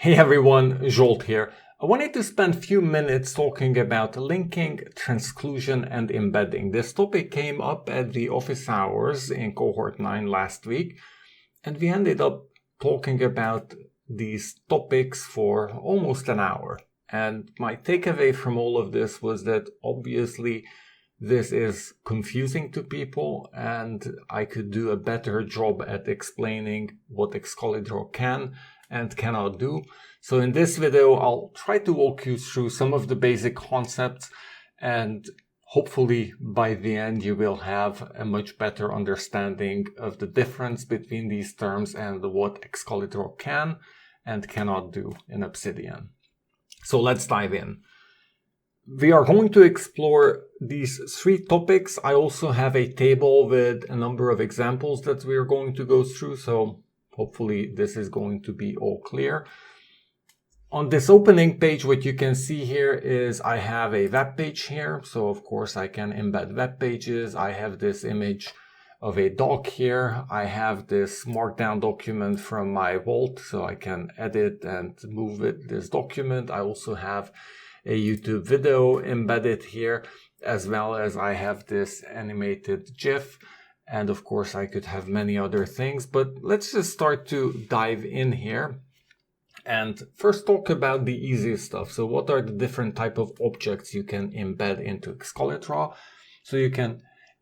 Hey everyone, Jolt here. I wanted to spend a few minutes talking about linking, transclusion, and embedding. This topic came up at the office hours in Cohort 9 last week, and we ended up talking about these topics for almost an hour. And my takeaway from all of this was that obviously this is confusing to people, and I could do a better job at explaining what Excalidraw can and cannot do. So in this video, I'll try to walk you through some of the basic concepts, and hopefully by the end you will have a much better understanding of the difference between these terms and what Excalidraw can and cannot do in Obsidian. So let's dive in. We are going to explore these three topics. I also have a table with a number of examples that we are going to go through, so hopefully this is going to be all clear. On this opening page, what you can see here is I have a web page here. So of course I can embed web pages. I have this image of a doc here. I have this markdown document from my vault, so I can edit and move this document. I also have a YouTube video embedded here, as well as I have this animated GIF. And of course I could have many other things, but let's just start to dive in here and first talk about the easiest stuff. So what are the different type of objects you can embed into Excalidraw? So you can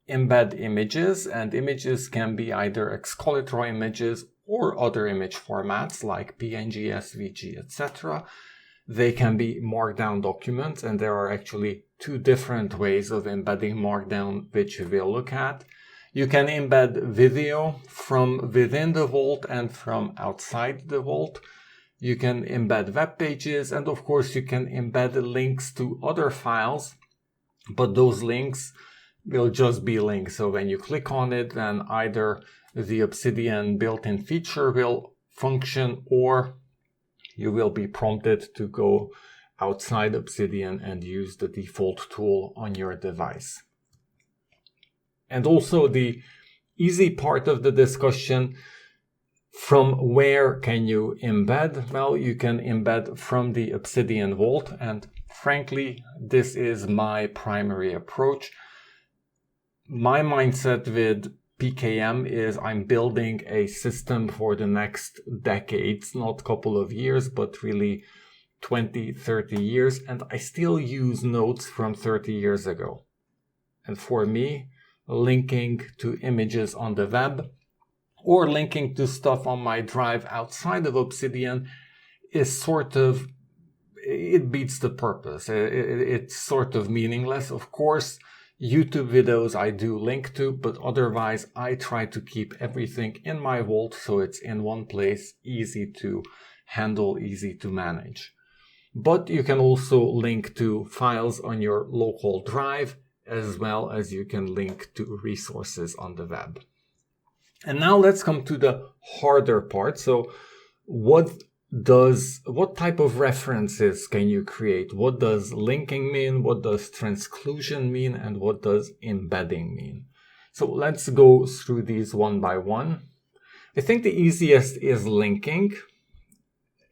embed images, and images can be either Excalidraw images or other image formats like PNG, SVG, etc. They can be markdown documents, and there are actually two different ways of embedding markdown, which we will look at. You can embed video from within the vault and from outside the vault. You can embed web pages, and of course you can embed links to other files, but those links will just be links. So when you click on it, then either the Obsidian built-in feature will function, or you will be prompted to go outside Obsidian and use the default tool on your device. And also the easy part of the discussion, from where can you embed? Well, you can embed from the Obsidian Vault, and frankly, this is my primary approach. My mindset with PKM is I'm building a system for the next decades, not a couple of years, but really 20, 30 years. And I still use nodes from 30 years ago. And for me, linking to images on the web or linking to stuff on my drive outside of Obsidian is sort of, it beats the purpose. It's sort of meaningless. Of course, YouTube videos I do link to, but otherwise I try to keep everything in my vault so it's in one place, easy to handle, easy to manage. But you can also link to files on your local drive, as well as you can link to resources on the web. And now let's come to the harder part. So what type of references can you create? What does linking mean? What does transclusion mean? And what does embedding mean? So let's go through these one by one. I think the easiest is linking.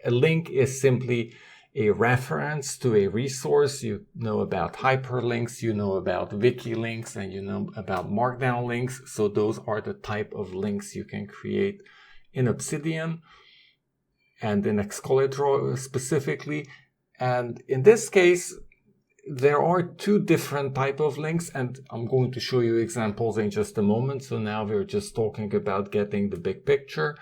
A link is simply a reference to a resource. You know about hyperlinks, you know about wiki links, and you know about markdown links. So those are the type of links you can create in Obsidian and in Excalidraw specifically. And in this case, there are two different type of links, and I'm going to show you examples in just a moment. So now we're just talking about getting the big picture.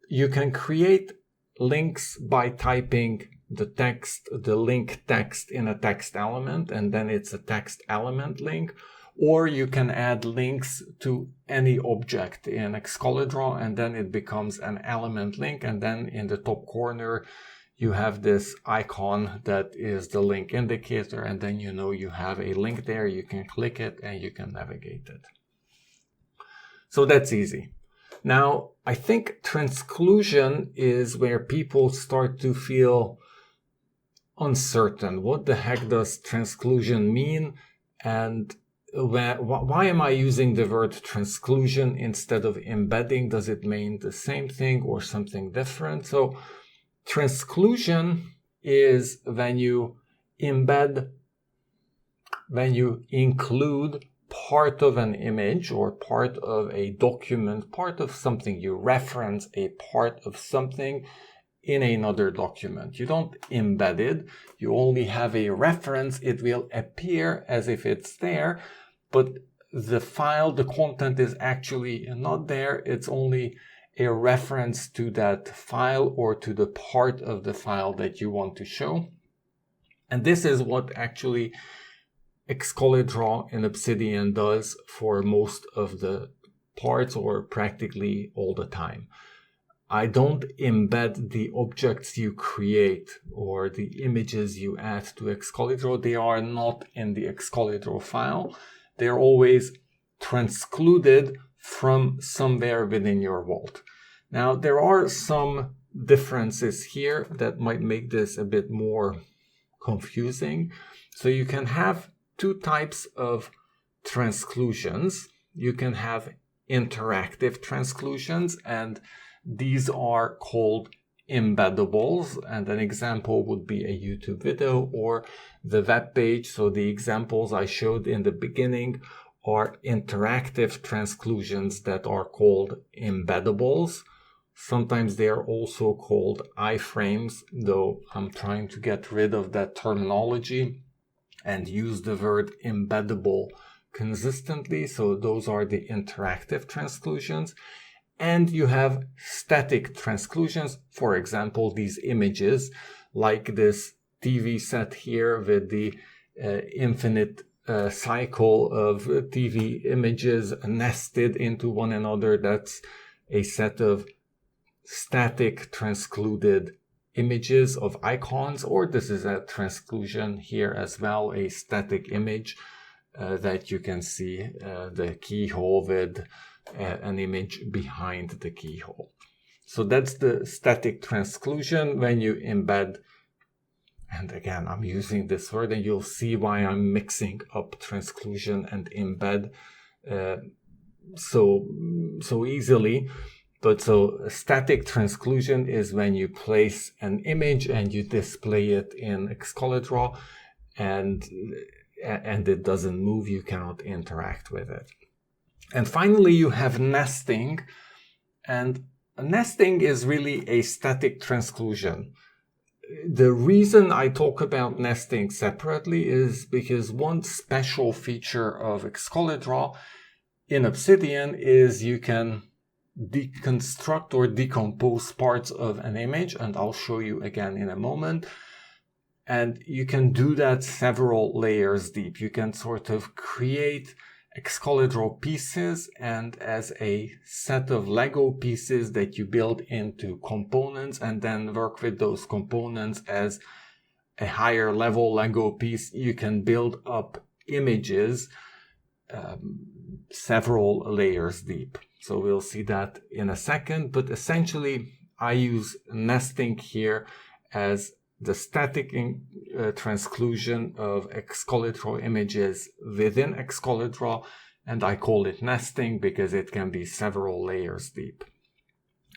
You can create links by typing the text, the link text in a text element, and then it's a text element link. Or you can add links to any object in Excalidraw, and then it becomes an element link. And then in the top corner, you have this icon that is the link indicator. And then you know you have a link there. You can click it and you can navigate it. So that's easy. Now, I think transclusion is where people start to feel uncertain. What the heck does transclusion mean? And why am I using the word transclusion instead of embedding? Does it mean the same thing or something different? So Transclusion is when you include part of an image or part of a document, part of something. You reference a part of something in another document. You don't embed it. You only have a reference. It will appear as if it's there, but the file, the content is actually not there. It's only a reference to that file or to the part of the file that you want to show. And this is what actually Excalidraw in Obsidian does for most of the parts, or practically all the time. I don't embed the objects you create or the images you add to Excalidraw. They are not in the Excalidraw file. They're always transcluded from somewhere within your vault. Now, there are some differences here that might make this a bit more confusing. So you can have two types of transclusions. You can have interactive transclusions, and these are called embeddables. And an example would be a YouTube video or the web page. So the examples I showed in the beginning are interactive transclusions that are called embeddables. Sometimes they are also called iframes, though I'm trying to get rid of that terminology and use the word embeddable consistently. So those are the interactive transclusions. And you have static transclusions, for example, these images, like this TV set here with the infinite cycle of TV images nested into one another. That's a set of static transcluded images of icons, or this is a transclusion here as well, a static image that you can see the keyhole with an image behind the keyhole. So that's the static transclusion when you embed. And again, I'm using this word and you'll see why I'm mixing up transclusion and embed so easily. But so static transclusion is when you place an image and you display it in Excalidraw and it doesn't move, you cannot interact with it. And finally, you have nesting, and nesting is really a static transclusion. The reason I talk about nesting separately is because one special feature of Excalidraw in Obsidian is you can deconstruct or decompose parts of an image, and I'll show you again in a moment. And you can do that several layers deep. You can sort of create Excalidraw pieces and as a set of Lego pieces that you build into components, and then work with those components as a higher level Lego piece. You can build up images several layers deep. So we'll see that in a second, but essentially I use nesting here as the static transclusion of Excalidraw images within Excalidraw, and I call it nesting because it can be several layers deep.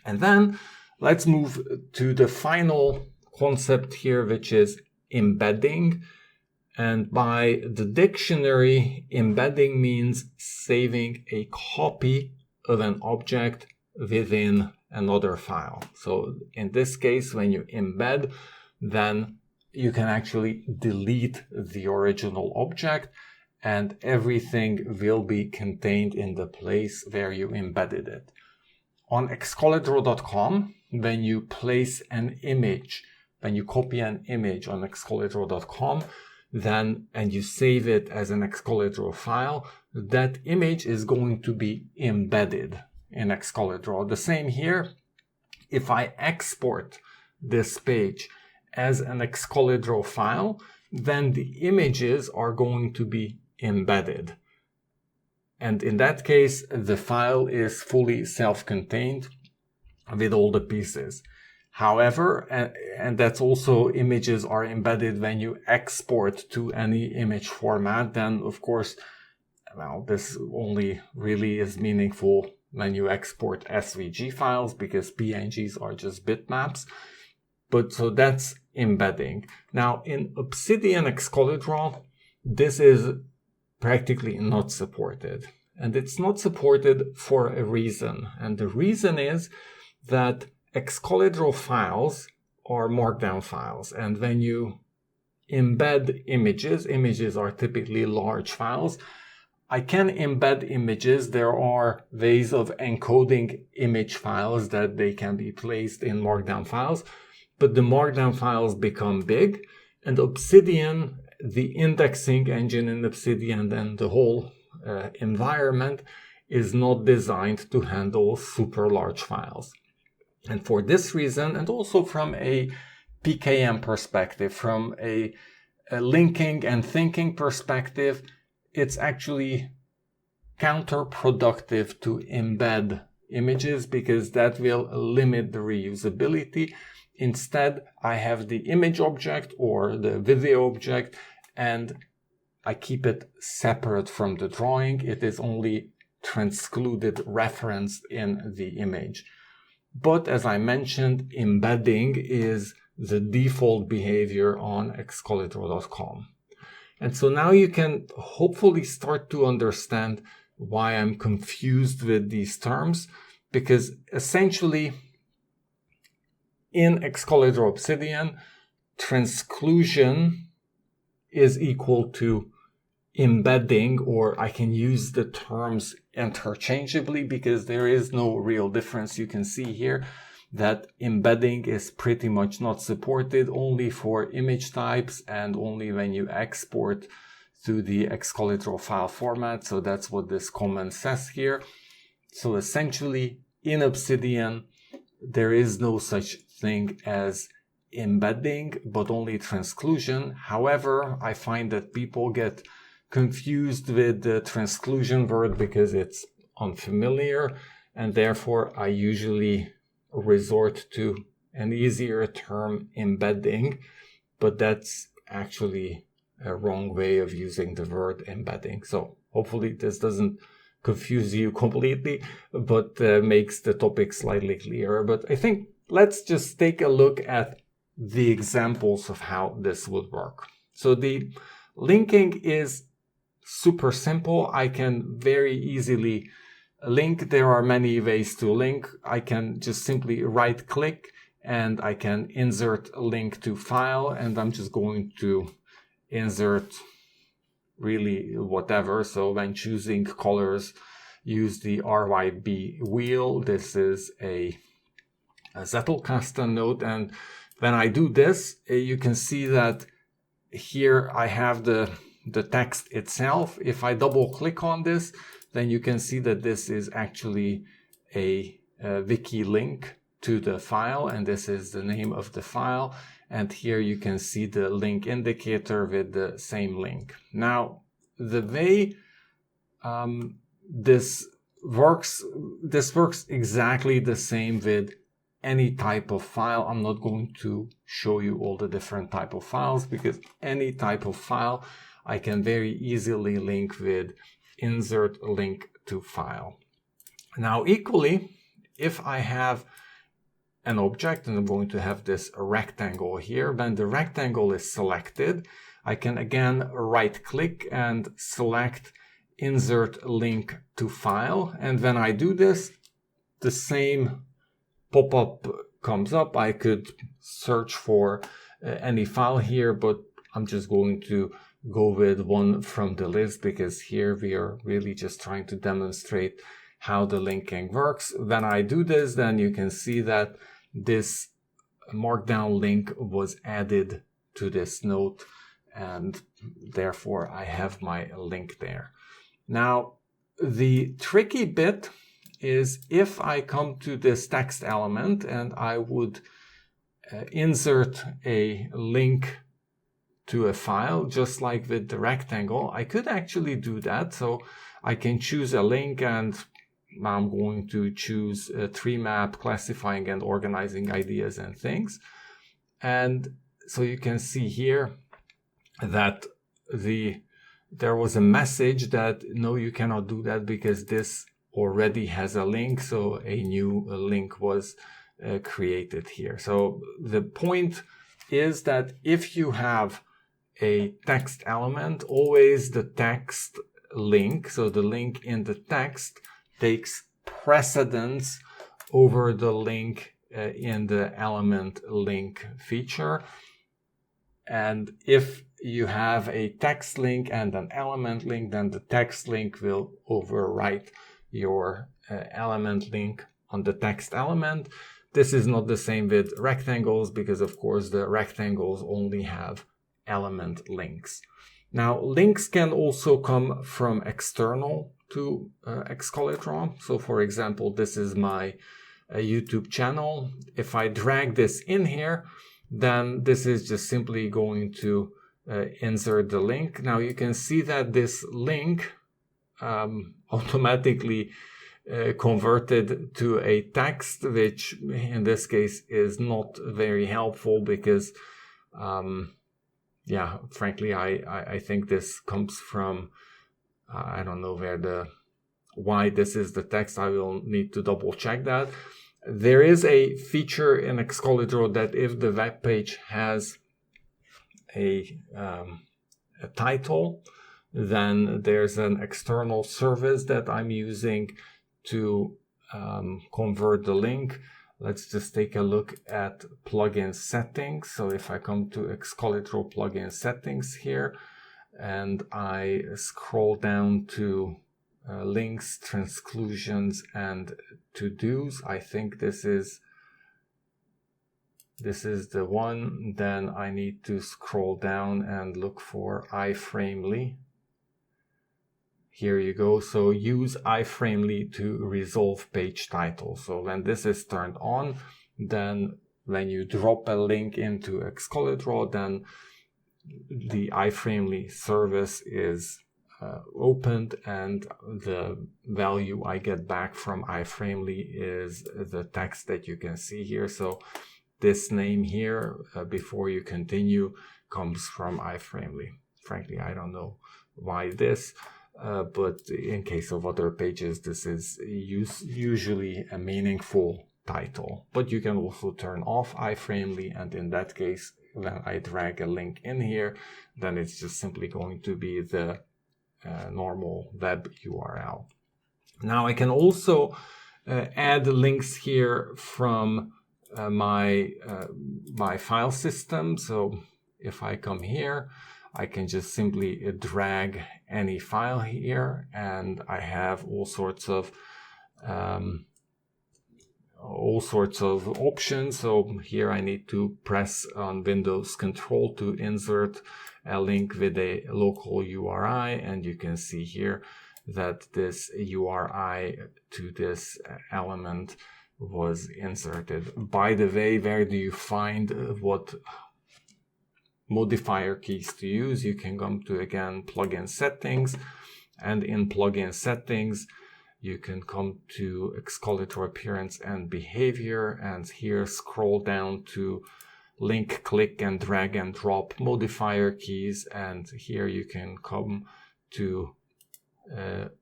And then let's move to the final concept here, which is embedding. And by the dictionary, embedding means saving a copy of an object within another file. So in this case, when you embed, then you can actually delete the original object and everything will be contained in the place where you embedded it. On Excalidraw.com, when you place an image, when you copy an image on Excalidraw.com, then and you save it as an Excalidraw file, that image is going to be embedded in Excalidraw. The same here, if I export this page as an Excalidraw file, then the images are going to be embedded. And in that case, the file is fully self-contained with all the pieces. However, and that's also images are embedded when you export to any image format, then of course, well, this only really is meaningful when you export SVG files because PNGs are just bitmaps. But so that's embedding. Now in Obsidian Excalidraw, this is practically not supported. And it's not supported for a reason. And the reason is that Excalidraw files are Markdown files. And when you embed images, images are typically large files. I can embed images. There are ways of encoding image files that they can be placed in Markdown files, but the Markdown files become big, and Obsidian, the indexing engine in Obsidian and the whole environment is not designed to handle super large files. And for this reason, and also from a PKM perspective, from a linking and thinking perspective, it's actually counterproductive to embed images because that will limit the reusability. Instead, I have the image object or the video object, and I keep it separate from the drawing. It is only transcluded, referenced in the image. But as I mentioned, embedding is the default behavior on excalidraw.com. And so now you can hopefully start to understand why I'm confused with these terms, because essentially in Excalidraw Obsidian, transclusion is equal to embedding, or I can use the terms interchangeably because there is no real difference. You can see here that embedding is pretty much not supported, only for image types and only when you export to the Excalidraw file format. So that's what this comment says here. So essentially in Obsidian, there is no such thing as embedding, but only transclusion. However, I find that people get confused with the transclusion word because it's unfamiliar, and therefore I usually resort to an easier term, embedding, but that's actually a wrong way of using the word embedding. So hopefully this doesn't confuse you completely, but makes the topic slightly clearer. But I think let's just take a look at the examples of how this would work. So the linking is super simple. I can very easily link. There are many ways to link. I can just simply right click and I can insert a link to file, and I'm just going to insert really whatever. So when choosing colors, use the RYB wheel. This is a Zettelkasten node, and when I do this, you can see that here I have the text itself. If I double click on this, then you can see that this is actually a wiki link to the file, and this is the name of the file. And here you can see the link indicator with the same link. Now, the way this works exactly the same with any type of file. I'm not going to show you all the different type of files, because any type of file I can very easily link with insert link to file. Now, equally, if I have an object, and I'm going to have this rectangle here, when the rectangle is selected, I can again right click and select insert link to file. And when I do this, the same pop-up comes up. I could search for any file here, but I'm just going to go with one from the list, because here we are really just trying to demonstrate how the linking works. When I do this, then you can see that this Markdown link was added to this node, and therefore I have my link there. Now, the tricky bit is if I come to this text element and I would insert a link to a file, just like with the rectangle, I could actually do that. So I can choose a link, and I'm going to choose a tree map, classifying and organizing ideas and things. And so you can see here that there was a message that no, you cannot do that because this already has a link. So a new link was created here. So the point is that if you have a text element, always the text link, so the link in the text takes precedence over the link in the element link feature. And if you have a text link and an element link, then the text link will overwrite your element link on the text element. This is not the same with rectangles because, of course, the rectangles only have element links. Now, links can also come from external to Excalidraw. So, for example, this is my YouTube channel. If I drag this in here, then this is just simply going to insert the link. Now you can see that this link automatically converted to a text, which in this case is not very helpful because yeah, frankly, I think this comes from I don't know why this is the text. I will need to double check that. There is a feature in Excalidraw that if the web page has a title, then there's an external service that I'm using to convert the link. Let's just take a look at plugin settings. So if I come to Excalidraw plugin settings here and I scroll down to links, transclusions, and to-dos, I think this is the one. Then I need to scroll down and look for iframely. Here you go. So use iframely to resolve page titles. So when this is turned on, then when you drop a link into Excalidraw, then the iframely service is opened, and the value I get back from iframely is the text that you can see here. So this name here, before you continue, comes from iframely. Frankly, I don't know why this, but in case of other pages, this is usually a meaningful title. But you can also turn off iframely, and in that case, when I drag a link in here, then it's just simply going to be the normal web URL. Now I can also add links here from my file system. So if I come here, I can just simply drag any file here, and I have all sorts of options. So here I need to press on Windows Control to insert a link with a local URI, and you can see here that this URI to this element was inserted. By the way, where do you find what modifier keys to use? You can come to, again, plugin settings, and in plugin settings you can come to Excalidraw appearance and behavior, and here scroll down to link, click, and drag and drop modifier keys, and here you can come to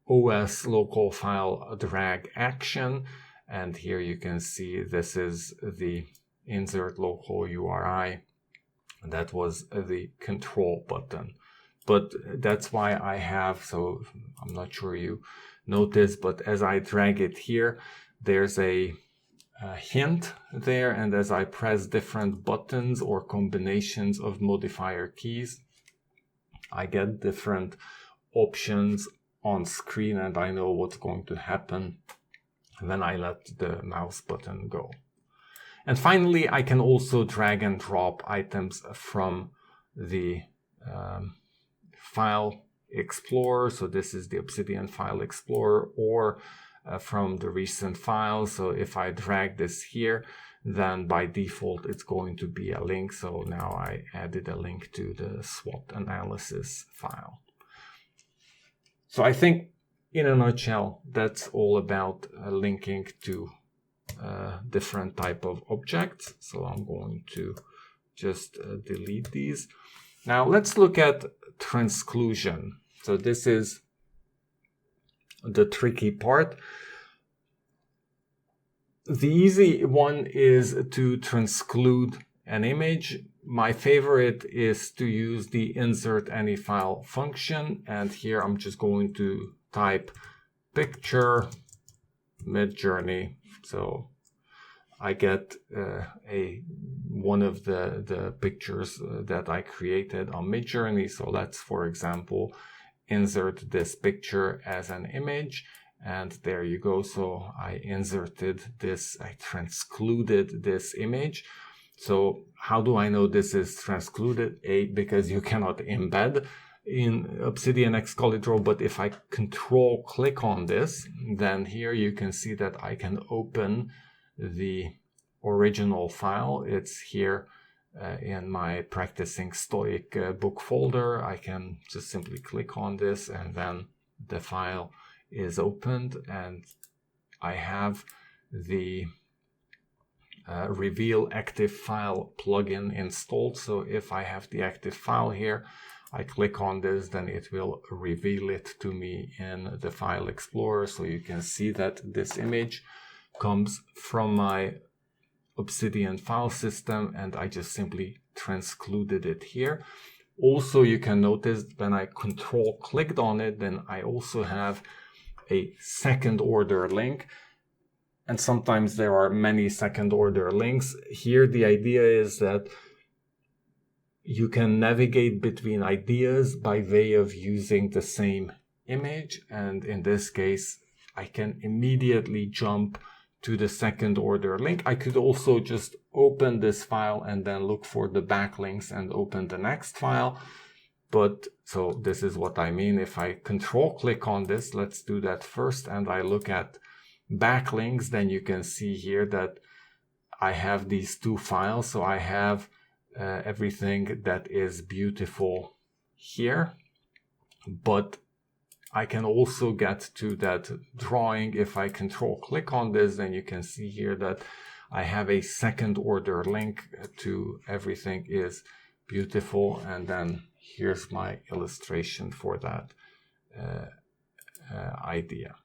OS local file drag action, and here you can see this is the insert local URI. That was the control button, but that's why I have, so I'm not sure you notice, but as I drag it here, there's a hint there, and as I press different buttons or combinations of modifier keys, I get different options on screen, and I know what's going to happen when I let the mouse button go. And finally, I can also drag and drop items from the file explorer. So this is the Obsidian file explorer, or from the recent files. So if I drag this here, then by default it's going to be a link. So now I added a link to the SWOT analysis file. So I think in a nutshell, that's all about linking to different type of objects. So I'm going to just delete these. Now let's look at transclusion. So this is the tricky part. The easy one is to transclude an image. My favorite is to use the insert any file function, and here I'm just going to type picture Midjourney. So I get one of the pictures that I created on Midjourney. So let's, for example, insert this picture as an image. And there you go. So I inserted this, I transcluded this image. So how do I know this is transcluded? Because you cannot embed in Obsidian Excalidraw, but if I control click on this, then here you can see that I can open the original file. It's here in my practicing Stoic book folder. I can just simply click on this and then the file is opened, and I have the reveal active file plugin installed. So if I have the active file here, I click on this, then it will reveal it to me in the file explorer. So you can see that this image comes from my Obsidian file system, and I just simply transcluded it here. Also, you can notice when I control clicked on it, then I also have a second order link. And sometimes there are many second order links. Here, the idea is that you can navigate between ideas by way of using the same image. And in this case, I can immediately jump to the second order link. I could also just open this file and then look for the backlinks and open the next file. But so this is what I mean. If I control click on this, let's do that first, and I look at backlinks, then you can see here that I have these two files. So I have everything that is beautiful here, but I can also get to that drawing. If I control click on this, then you can see here that I have a second order link to everything is beautiful, and then here's my illustration for that idea.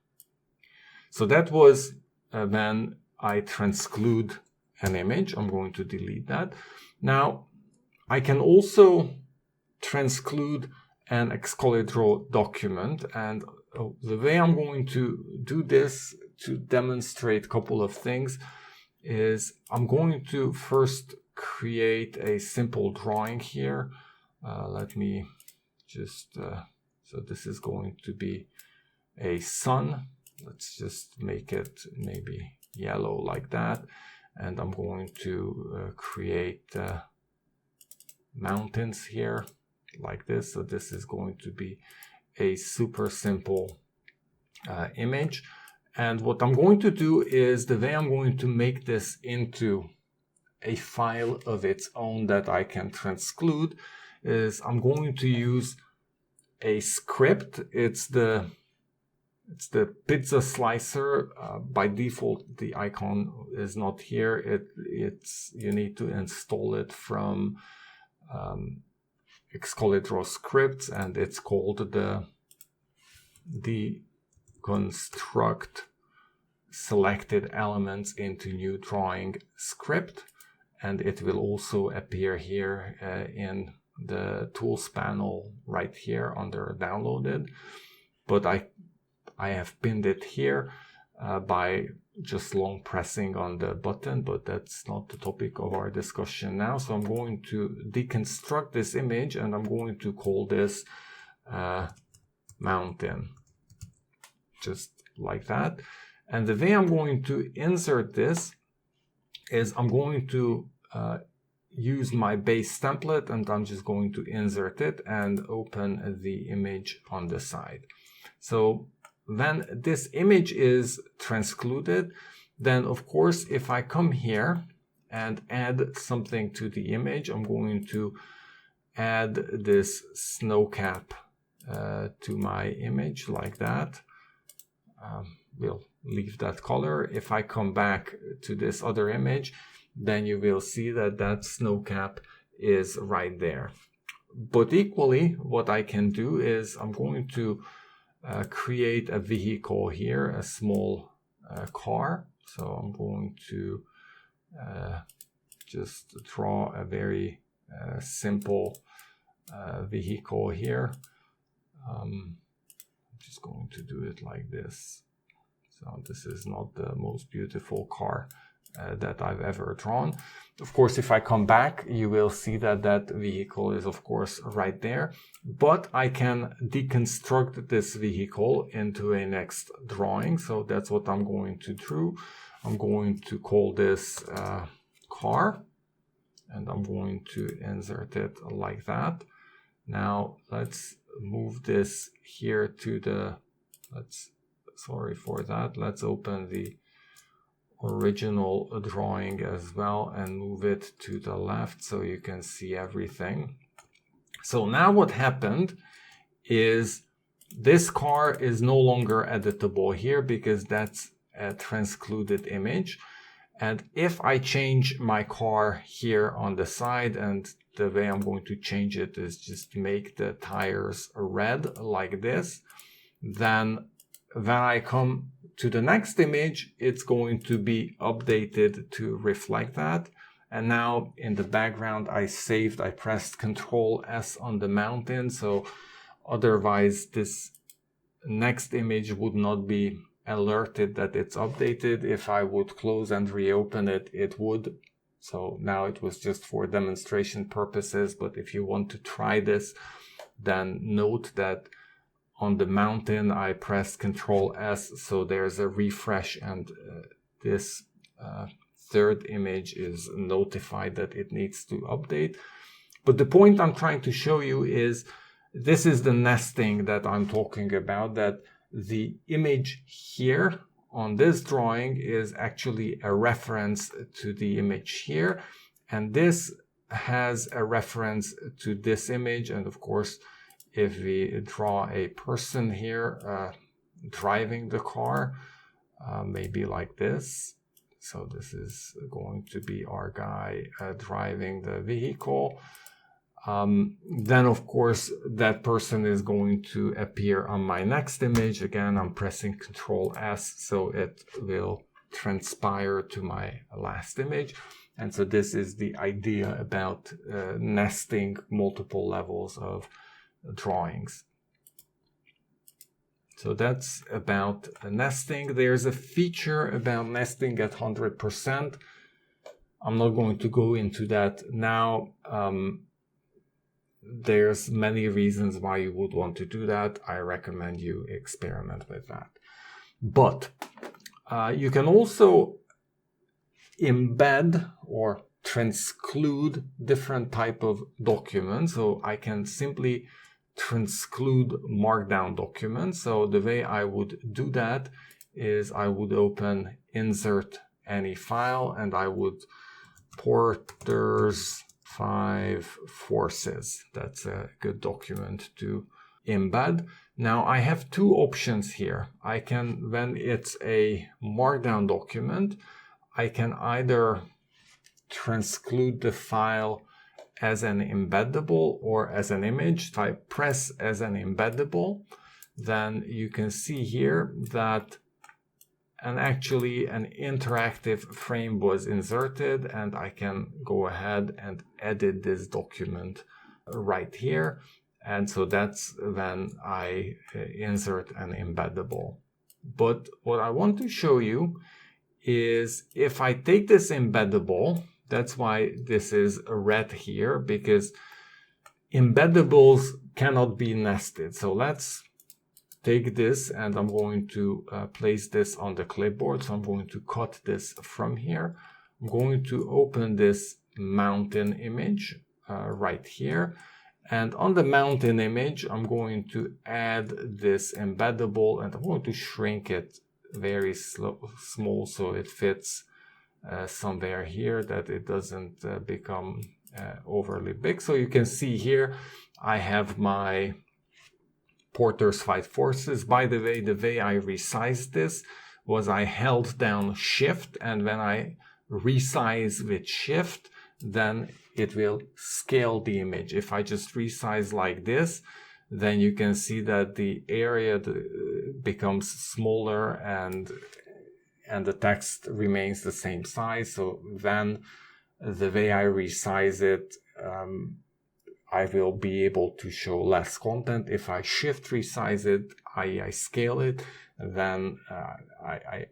So that was when I transclude an image. I'm going to delete that. Now, I can also transclude an Excalidraw document, and the way I'm going to do this to demonstrate a couple of things is I'm going to first create a simple drawing here. Let me just, so this is going to be a sun. Let's just make it maybe yellow like that. And I'm going to create mountains here like this. So this is going to be a super simple image. And what I'm going to do is the way I'm going to make this into a file of its own that I can transclude is I'm going to use a script. It's the pizza slicer. By default, the icon is not here. You need to install it from Excalidraw scripts, and it's called the Deconstruct selected elements into new drawing script, and it will also appear here in the tools panel right here under downloaded. But I have pinned it here by just long pressing on the button, but that's not the topic of our discussion now. So I'm going to deconstruct this image, and I'm going to call this mountain, just like that. And the way I'm going to insert this is I'm going to use my base template, and I'm just going to insert it and open the image on the side. So when this image is transcluded, then of course, if I come here and add something to the image, I'm going to add this snow cap to my image like that. We'll leave that color. If I come back to this other image, then you will see that that snow cap is right there. But equally, what I can do is I'm going to create a vehicle here, a small car. So I'm going to just draw a very simple vehicle here. I'm just going to do it like this. So this is not the most beautiful car that I've ever drawn. Of course, if I come back, you will see that that vehicle is of course right there, but I can deconstruct this vehicle into a next drawing. So that's what I'm going to do. I'm going to call this car, and I'm going to insert it like that. Now let's move this here to the, sorry for that. Let's open the original drawing as well and move it to the left so you can see everything. So now what happened is this car is no longer editable here because that's a transcluded image. And if I change my car here on the side, and the way I'm going to change it is just make the tires red like this, then when I come to the next image, it's going to be updated to reflect that. And now in the background, I pressed Ctrl S on the mountain. So otherwise this next image would not be alerted that it's updated. If I would close and reopen it, it would. So now it was just for demonstration purposes. But if you want to try this, then note that on the mountain, I pressed Ctrl S, so there's a refresh, and this third image is notified that it needs to update. But the point I'm trying to show you is this is the nesting that I'm talking about, that the image here on this drawing is actually a reference to the image here, and this has a reference to this image. And of course, if we draw a person here driving the car, maybe like this. So this is going to be our guy driving the vehicle. Then of course that person is going to appear on my next image. Again, I'm pressing Ctrl S, so it will transpire to my last image. And so this is the idea about nesting multiple levels of drawings. So that's about nesting. There's a feature about nesting at 100%. I'm not going to go into that now. There's many reasons why you would want to do that. I recommend you experiment with that. But you can also embed or transclude different type of documents. So I can simply transclude markdown documents. So the way I would do that is I would open insert any file, and I would Porter's 5 forces. That's a good document to embed. Now I have two options here. I can, when it's a markdown document, I can either transclude the file as an embeddable or as an image. If I press as an embeddable, then you can see here that actually an interactive frame was inserted, and I can go ahead and edit this document right here. And so that's when I insert an embeddable. But what I want to show you is if I take this embeddable, that's why this is red here, because embeddables cannot be nested. So let's take this, and I'm going to place this on the clipboard. So I'm going to cut this from here. I'm going to open this mountain image right here. And on the mountain image, I'm going to add this embeddable, and I'm going to shrink it very small so it fits somewhere here, that it doesn't become overly big. So you can see here I have my Porter's 5 forces. By the way I resized this was I held down Shift, and when I resize with Shift, then it will scale the image. If I just resize like this, then you can see that the area becomes smaller, and and the text remains the same size. So then the way I resize it, I will be able to show less content. If I shift resize it, I scale it, then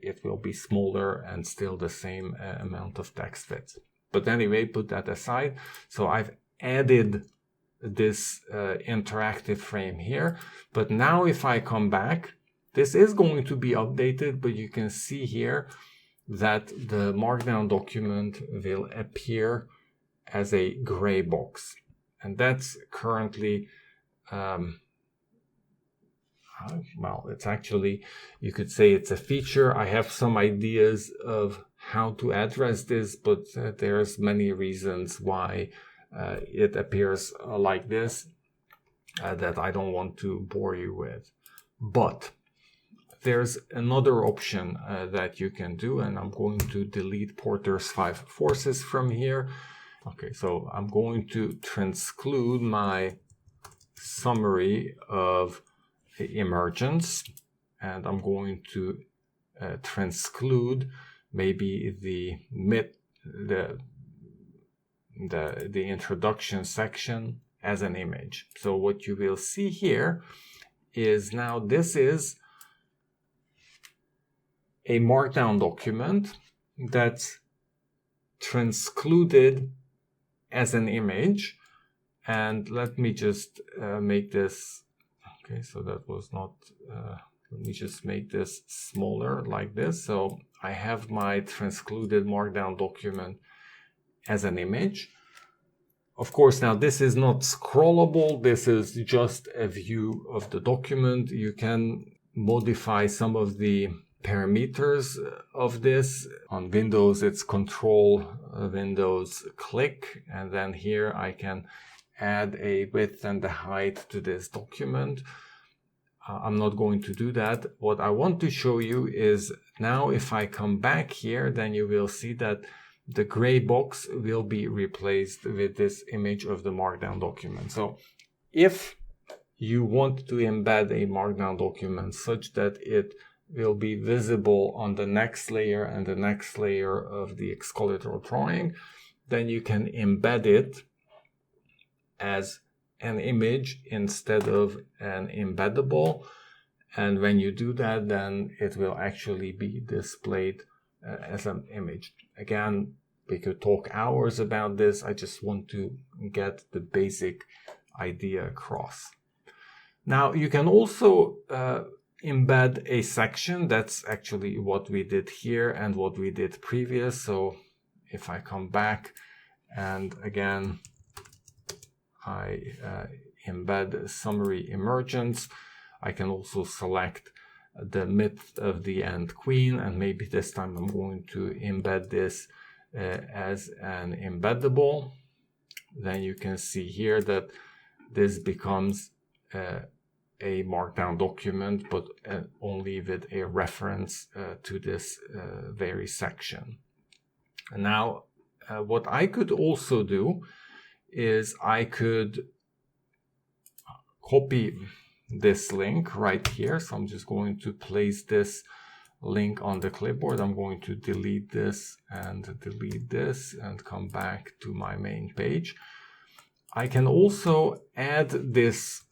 it will be smaller and still the same amount of text fits. But anyway, put that aside. So I've added this interactive frame here. But now if I come back, this is going to be updated, but you can see here that the Markdown document will appear as a gray box. And that's currently, well, it's actually, you could say it's a feature. I have some ideas of how to address this, but there's many reasons why it appears like this that I don't want to bore you with. But there's another option that you can do, and I'm going to delete Porter's 5 forces from here. Okay, so I'm going to transclude my summary of emergence, and I'm going to transclude maybe the introduction section as an image. So what you will see here is now this is a Markdown document that's transcluded as an image. And let me just make this, okay, so that was not, let me just make this smaller like this. So I have my transcluded Markdown document as an image. Of course, now this is not scrollable. This is just a view of the document. You can modify some of the parameters of this. On Windows, it's Control Windows click, and then here I can add a width and a height to this document. I'm not going to do that. What I want to show you is now if I come back here, then you will see that the gray box will be replaced with this image of the Markdown document. So if you want to embed a Markdown document such that it will be visible on the next layer and the next layer of the Excalidraw drawing, then you can embed it as an image instead of an embeddable. And when you do that, then it will actually be displayed as an image. Again, we could talk hours about this. I just want to get the basic idea across. Now, you can also embed a section. That's actually what we did here and what we did previous. So if I come back and again, I embed summary emergence, I can also select the myth of the end queen, and maybe this time I'm going to embed this as an embeddable. Then you can see here that this becomes a Markdown document, but only with a reference to this very section. And now, what I could also do is I could copy this link right here. So I'm just going to place this link on the clipboard. I'm going to delete this and come back to my main page. I can also add this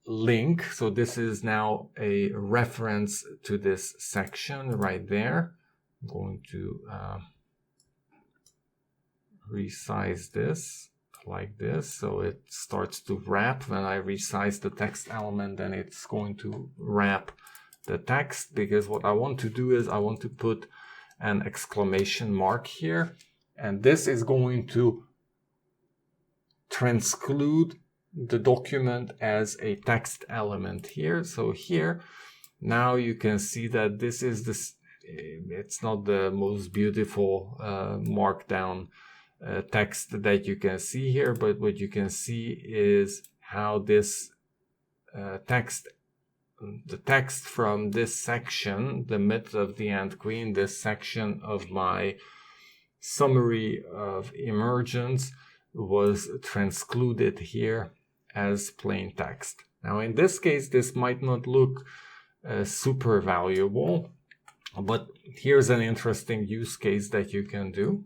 link. So this is now a reference to this section right there. I'm going to resize this like this, so it starts to wrap. When I resize the text element, then it's going to wrap the text, because what I want to do is I want to put an exclamation mark here, and this is going to transclude the document as a text element here. So here now you can see that this is this, it's not the most beautiful markdown text that you can see here, but what you can see is how this the text from this section, the myth of the end queen, this section of my summary of emergence, was transcluded here as plain text. Now in this case, this might not look super valuable, But here's an interesting use case that you can do.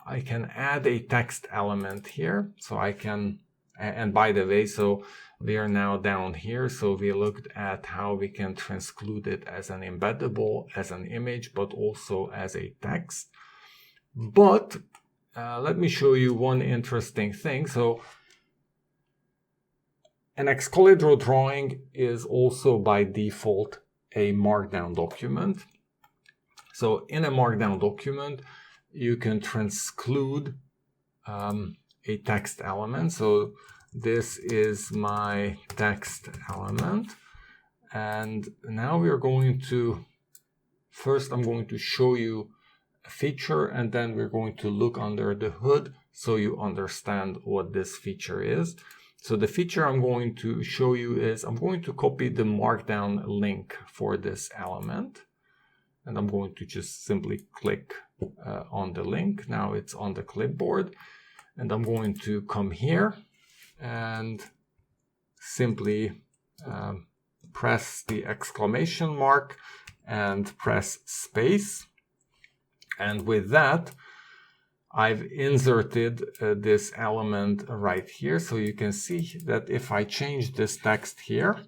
I can add a text element here. So I can, and by the way, so we are now down here. So we looked at how we can transclude it as an embeddable, as an image, but also as a text. But let me show you one interesting thing. So an Excalidraw drawing is also by default a Markdown document. So in a Markdown document, you can transclude a text element. So this is my text element. And now we're going to, first I'm going to show you a feature, and then we're going to look under the hood so you understand what this feature is. So the feature I'm going to show you is I'm going to copy the Markdown link for this element. And I'm going to just simply click on the link. Now it's on the clipboard. And I'm going to come here and simply press the exclamation mark and press space. And with that, I've inserted this element right here. So you can see that if I change this text here,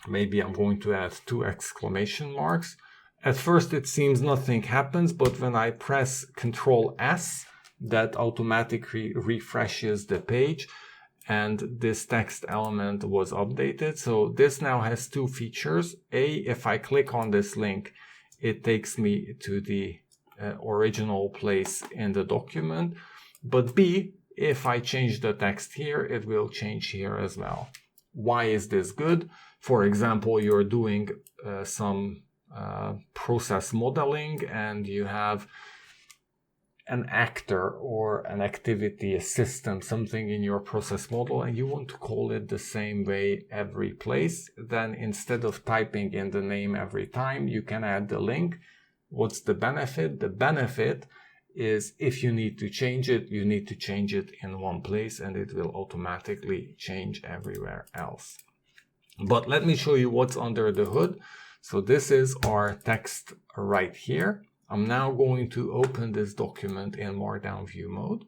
maybe I'm going to add 2 exclamation marks. At first it seems nothing happens, but when I press Ctrl S, that automatically refreshes the page and this text element was updated. So this now has 2 features. A, if I click on this link, it takes me to the original place in the document. But B, if I change the text here, it will change here as well. Why is this good? For example, you're doing some process modeling and you have an actor or an activity, a system, something in your process model, and you want to call it the same way every place. Then instead of typing in the name every time, you can add the link. What's the benefit? The benefit is if you need to change it, you need to change it in one place and it will automatically change everywhere else. But let me show you what's under the hood. So this is our text right here. I'm now going to open this document in Markdown view mode.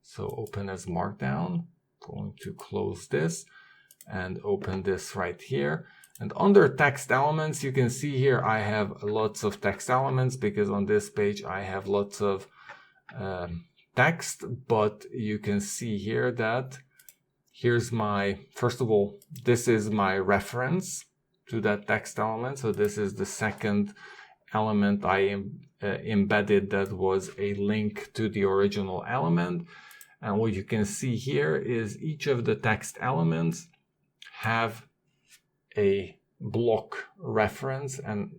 So open as Markdown, going to close this and open this right here. And under text elements, you can see here I have lots of text elements because on this page I have lots of text, but you can see here that here's my, first of all, this is my reference to that text element. So this is the second element I embedded that was a link to the original element. And what you can see here is each of the text elements have a block reference and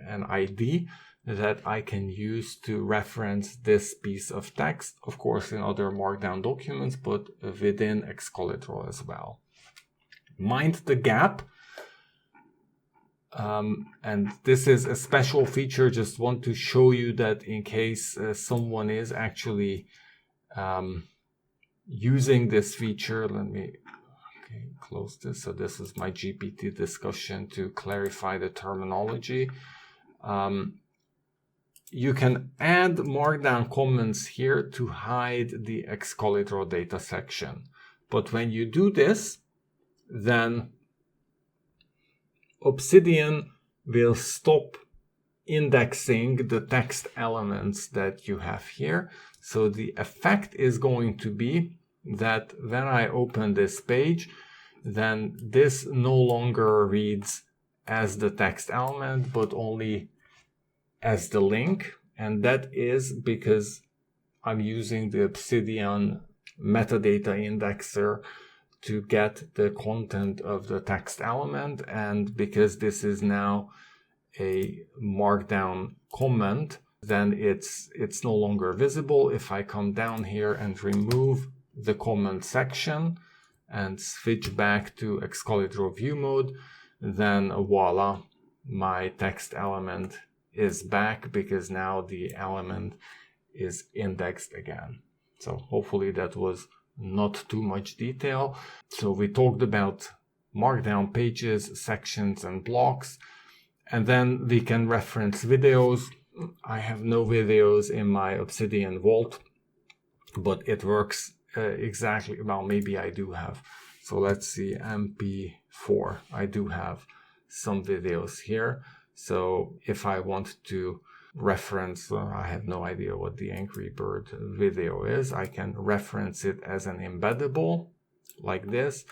an ID that I can use to reference this piece of text, of course in other Markdown documents, but within Excalidraw as well. Mind the gap. And this is a special feature, just want to show you that in case someone is actually using this feature, let me close this. So this is my GPT discussion to clarify the terminology. You can add Markdown comments here to hide the Excalidraw data section. But when you do this, then Obsidian will stop indexing the text elements that you have here. So the effect is going to be that when I open this page, then this no longer reads as the text element, but only as the link. And that is because I'm using the Obsidian metadata indexer to get the content of the text element. And because this is now a Markdown comment, then it's no longer visible. If I come down here and remove the comment section and switch back to Excalidraw view mode, then voila, my text element is back because now the element is indexed again. So hopefully that was not too much detail. So we talked about Markdown pages, sections, and blocks. And then we can reference videos. I have no videos in my Obsidian Vault, but it works exactly. Well, maybe I do have. So let's see, MP4. I do have some videos here. So if I want to reference, I have no idea what the Angry Bird video is. I can reference it as an embeddable like this.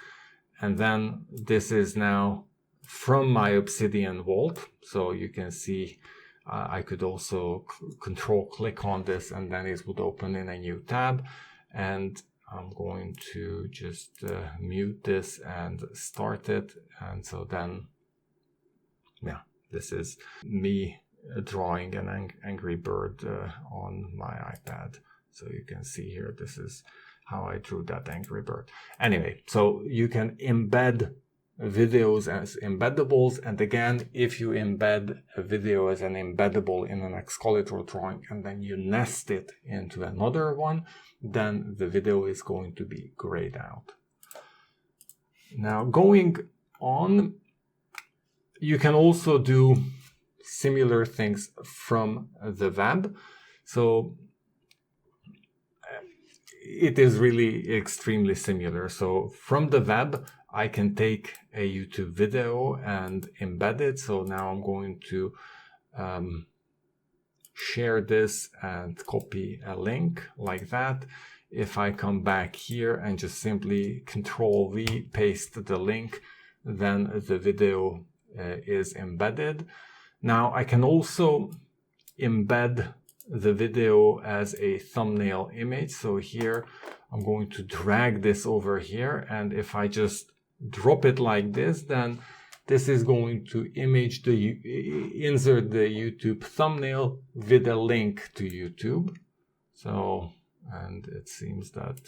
And then this is now from my Obsidian Vault. So you can see I could also control click on this and then it would open in a new tab. And I'm going to just mute this and start it. And so then, yeah, this is me drawing an Angry Bird on my iPad. So you can see here, this is how I drew that Angry Bird. Anyway, so you can embed videos as embeddables. And again, if you embed a video as an embeddable in an Excalidraw drawing and then you nest it into another one, then the video is going to be grayed out. Now going on, you can also do similar things from the web. So it is really extremely similar. So from the web, I can take a YouTube video and embed it. So now I'm going to share this and copy a link like that. If I come back here and just simply Control V, paste the link, then the video is embedded. Now I can also embed the video as a thumbnail image. So here I'm going to drag this over here, and if I just drop it like this, then this is going to insert the YouTube thumbnail with a link to YouTube. So, and it seems that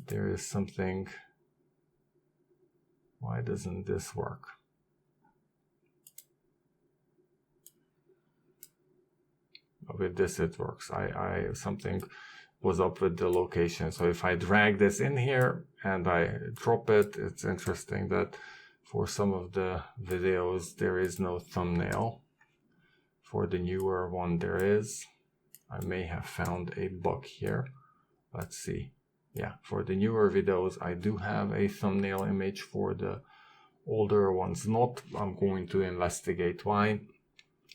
there is something. Why doesn't this work? With this it works. Something was up with the location. So if I drag this in here and I drop it, it's interesting that for some of the videos there is no thumbnail. For the newer one there is. I may have found a bug here. Let's see. Yeah, for the newer videos I do have a thumbnail image. For the older ones not. I'm going to investigate why.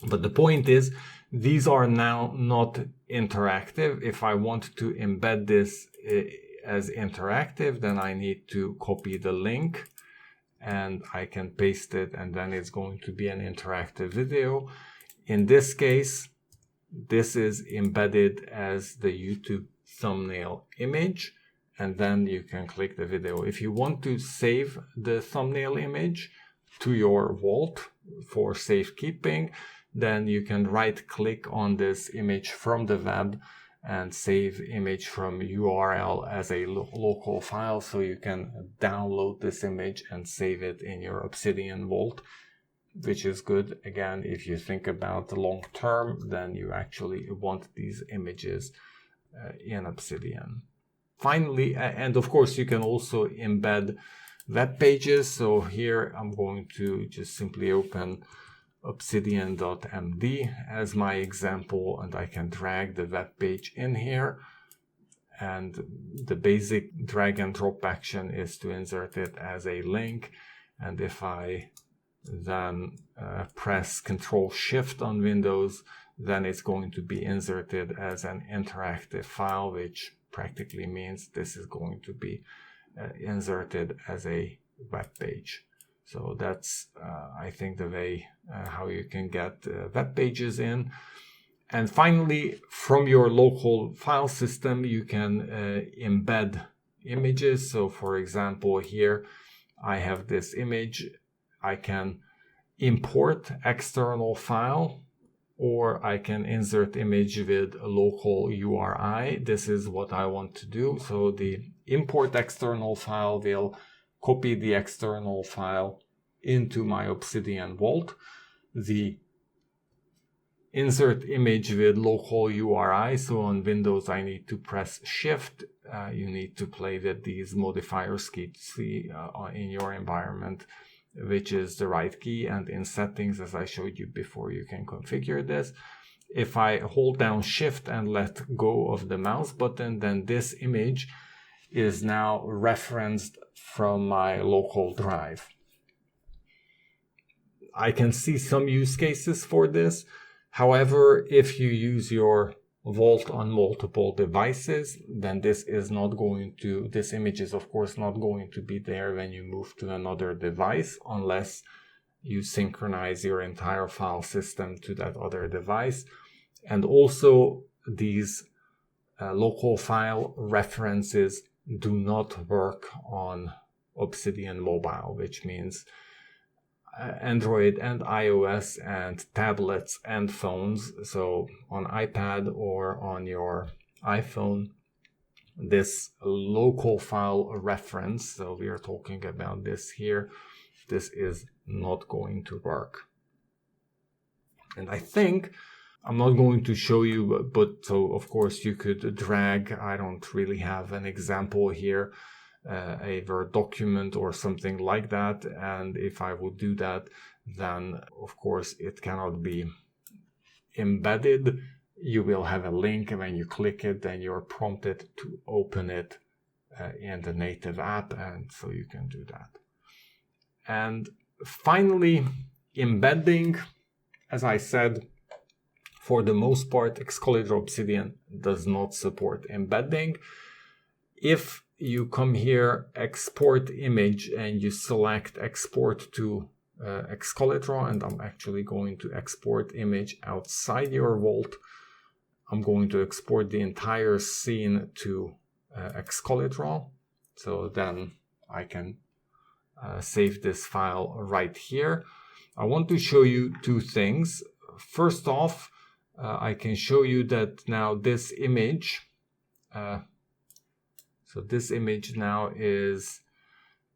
But the point is, these are now not interactive. If I want to embed this as interactive, then I need to copy the link and I can paste it, and then it's going to be an interactive video. In this case, this is embedded as the YouTube thumbnail image, and then you can click the video. If you want to save the thumbnail image to your vault for safekeeping, then you can right click on this image from the web and save image from URL as a local file. So you can download this image and save it in your Obsidian Vault, which is good. Again, if you think about the long term, then you actually want these images in Obsidian. Finally, and of course, you can also embed web pages. So here I'm going to just simply open Obsidian.md as my example, and I can drag the web page in here, and the basic drag and drop action is to insert it as a link. And if I then press Control Shift on Windows, then it's going to be inserted as an interactive file, which practically means this is going to be inserted as a web page. So that's, I think, the way how you can get web pages in. And finally, from your local file system, you can embed images. So for example, here I have this image. I can import external file, or I can insert image with a local URI. This is what I want to do. So the import external file will copy the external file into my Obsidian Vault. The insert image with local URI. So on Windows, I need to press Shift. You need to play with these modifiers, in your environment. which is the right key, and in settings, as I showed you before, you can configure this. If I hold down Shift and let go of the mouse button, then this image is now referenced from my local drive. I can see some use cases for this. However, if you use your Vault on multiple devices, then this image is of course not going to be there when you move to another device, unless you synchronize your entire file system to that other device. And also, these local file references do not work on Obsidian Mobile, which means Android and iOS and tablets and phones. So on iPad or on your iPhone, this local file reference, so we are talking about this here, this is not going to work. And I think I'm not going to show you, but so of course you could drag, I don't really have an example here, a Word document or something like that. And if I would do that, then of course it cannot be embedded. You will have a link, and when you click it, then you're prompted to open it in the native app, and so you can do that. And finally, embedding, as I said, for the most part, Excalidraw Obsidian does not support embedding. If you come here, export image, and you select export to Excalidraw, and I'm actually going to export image outside your Vault. I'm going to export the entire scene to Excalidraw. So then I can save this file right here. I want to show you two things. First off, I can show you that now this image, so this image now is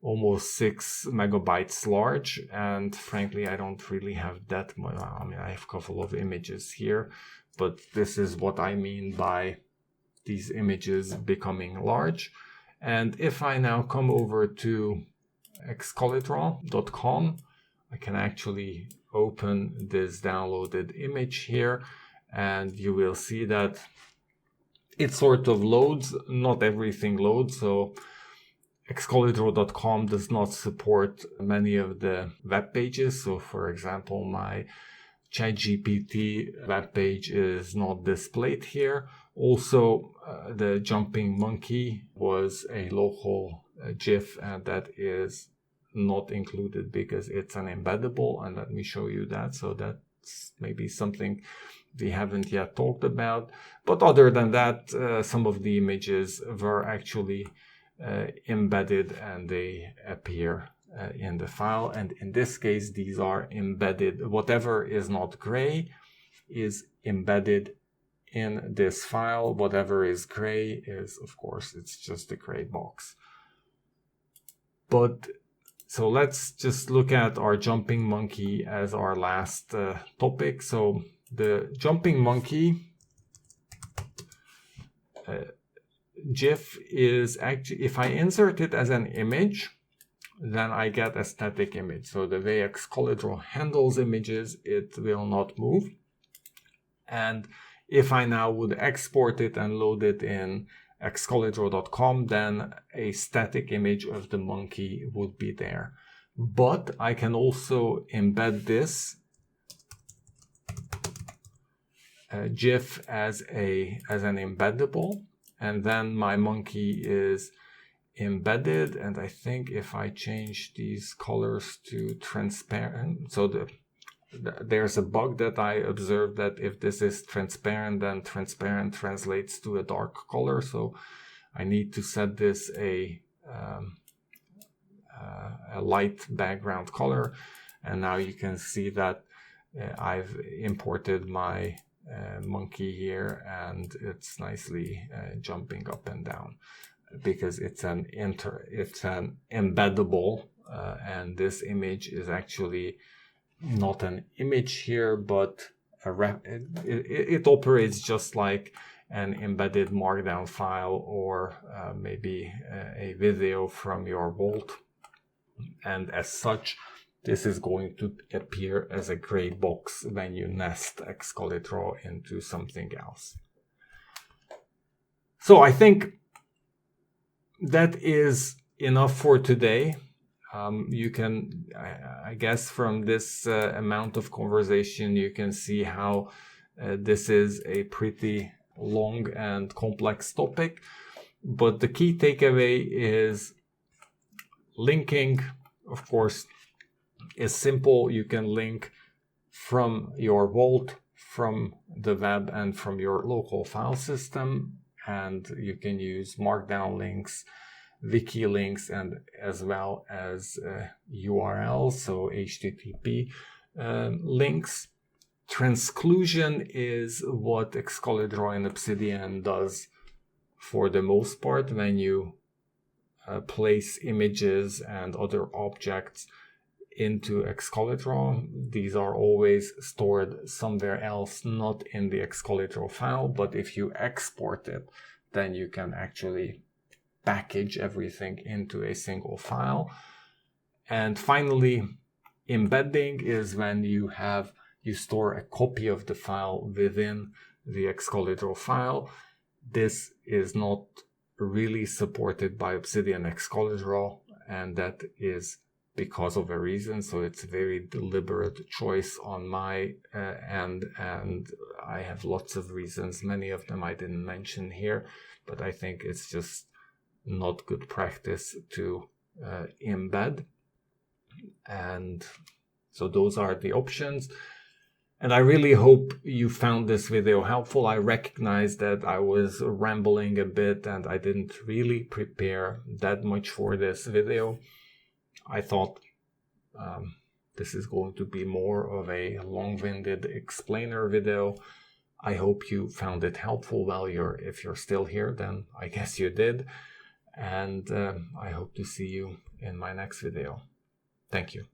almost 6 megabytes large, and frankly I don't really have that much. I mean, I have a couple of images here, but this is what I mean by these images becoming large. And if I now come over to Excalidraw.com, I can actually open this downloaded image here, and you will see that it sort of loads. Not everything loads, so Excalidraw.com does not support many of the web pages. So for example, my ChatGPT web page is not displayed here. Also, the jumping monkey was a local GIF, and that is not included because it's an embeddable, and let me show you that. So that's maybe something we haven't yet talked about. But other than that, some of the images were actually embedded, and they appear in the file. And in this case, these are embedded. Whatever is not gray is embedded in this file. Whatever is gray is, of course, it's just a gray box. But so let's just look at our jumping monkey as our last topic. So the jumping monkey GIF is actually, if I insert it as an image, then I get a static image. So the way Excalidraw handles images, it will not move. And if I now would export it and load it in Excalidraw.com, then a static image of the monkey would be there. But I can also embed this GIF as an embeddable, and then my monkey is embedded. And I think if I change these colors to transparent, so there's a bug that I observed, that if this is transparent, then transparent translates to a dark color. So I need to set this a light background color. And now you can see that I've imported my monkey here, and it's nicely jumping up and down because it's an embeddable, and this image is actually not an image here, but it operates just like an embedded markdown file, or maybe a video from your Vault. And as such, this is going to appear as a gray box when you nest Excalidraw into something else. So I think that is enough for today. You can, I guess from this amount of conversation, you can see how this is a pretty long and complex topic. But the key takeaway is linking, of course, is simple. You can link from your vault, from the web, and from your local file system. And you can use Markdown links, wiki links, and as well as URLs, so HTTP links. Transclusion is what Excalidraw and Obsidian does for the most part when you place images and other objects into Excalidraw. These are always stored somewhere else, not in the Excalidraw file, but if you export it, then you can actually package everything into a single file. And finally, embedding is when you store a copy of the file within the Excalidraw file. This is not really supported by Obsidian Excalidraw, and that is because of a reason. So it's a very deliberate choice on my end, and I have lots of reasons. Many of them I didn't mention here, but I think it's just not good practice to embed. And so those are the options. And I really hope you found this video helpful. I recognize that I was rambling a bit and I didn't really prepare that much for this video. I thought this is going to be more of a long-winded explainer video. I hope you found it helpful. Well, if you're still here, then I guess you did. And I hope to see you in my next video. Thank you.